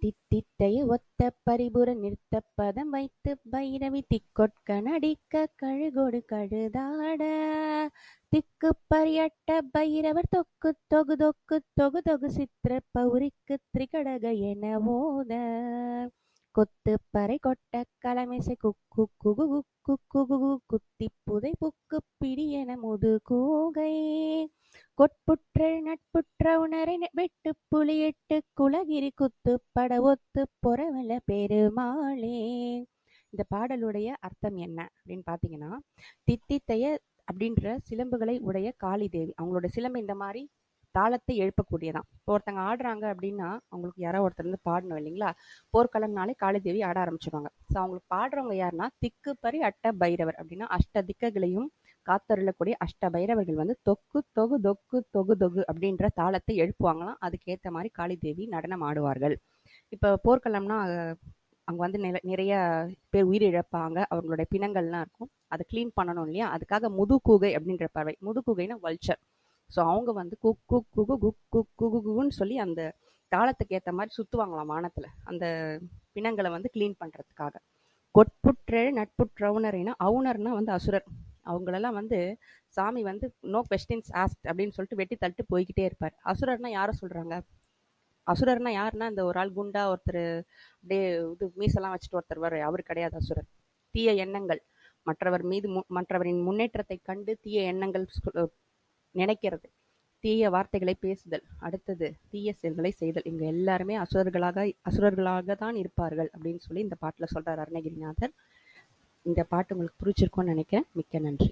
தித்தித்தைய ஒத்த பரிபுர நிறுத்த பதம் வைத்து பைரவி திக்கொட்க நடிக்க கழுகோடு கழுதாட திக்கு பரியட்ட பைரவர் தொக்கு தொகு தொக்கு தொகு தொகு சித்திர பௌரிக்கு திரிகடக என ஓத கொத்து பறை கொட்ட கலமிசை குக்கு குகு குக்கு குகு குத்தி புதை புக்கு பிடி என முது கூகை கொட்புற்ற நட்புற்ற உணரை வெட்டு புலியிட்டு குலகிரி குத்து பட ஒத்து பொறவல பெருமாளே. இந்த பாடலுடைய அர்த்தம் என்ன அப்படின்னு பாத்தீங்கன்னா, தித்தித்தைய அப்படின்ற சிலம்புகளை உடைய காளி தேவி, அவங்களோட சிலம்பு இந்த மாதிரி தாளத்தை எழுப்பக்கூடியதான். இப்போ ஒருத்தங்க ஆடுறாங்க அப்படின்னா அவங்களுக்கு யாரோ ஒருத்தர் வந்து பாடணும் இல்லைங்களா? போர்க்களம்னாலே காளி தேவி ஆட ஆரம்பிச்சிருவாங்க. ஸோ அவங்களுக்கு பாடுறவங்க யாருன்னா திக்கு பரி அட்ட பைரவர் அப்படின்னா அஷ்ட திக்கங்களையும் காத்தருளக்கூடிய அஷ்ட பைரவர்கள் வந்து தொக்கு தொகு தொக்கு தொகு தொகு அப்படின்ற தாளத்தை எழுப்புவாங்களாம். அதுக்கேற்ற மாதிரி காளி தேவி நடனம் ஆடுவார்கள். இப்போ போர்க்களம்னா அங்கே வந்து நிறைய பேர் உயிரிழப்பாங்க, அவங்களுடைய பிணங்கள்லாம் இருக்கும், அதை க்ளீன் பண்ணணும் இல்லையா? அதுக்காக முதுகூகை அப்படின்ற பறவை, முதுகூகைனா வல்ச்சர். ஸோ அவங்க வந்து குக் குக் குகு குக் குக் குகுன்னு சொல்லி அந்த தாளத்துக்கு ஏற்ற மாதிரி சுற்றுவாங்களாம் வானத்தில், அந்த பிணங்களை வந்து க்ளீன் பண்ணுறதுக்காக. கொட்புற்ற நட்புற்ற அவுணர்னா, அவுணர்னா வந்து அசுரர். அவங்களெல்லாம் வந்து சாமி வந்து நோ கொஸ்டின்ஸ் ஆஸ்க் அப்படின்னு சொல்லிட்டு வெட்டி தள்ளிட்டு போய்கிட்டே இருப்பார். அசுரர்னா யாரை சொல்கிறாங்க? அசுரர்னா யாருன்னா இந்த ஒரு ஆள் குண்டா ஒருத்தர் அப்படியே இது மீசெல்லாம் வச்சுட்டு ஒருத்தர் வர, அவர் கிடையாது அசுரர். தீய எண்ணங்கள், மற்றவர் மீது மற்றவரின் முன்னேற்றத்தை கண்டு தீய எண்ணங்கள் நினைக்கிறது, தீய வார்த்தைகளை பேசுதல், அடுத்தது தீய செயல்களை செய்தல், இவங்க எல்லாருமே அசுரர்களாக தான் இருப்பார்கள் அப்படின்னு சொல்லி இந்த பாட்டில் சொல்றார் அருணகிரிநாதர். இந்த பாட்டு உங்களுக்கு பிடிச்சிருக்கும்னு நினைக்கிறேன். மிக்க நன்றி.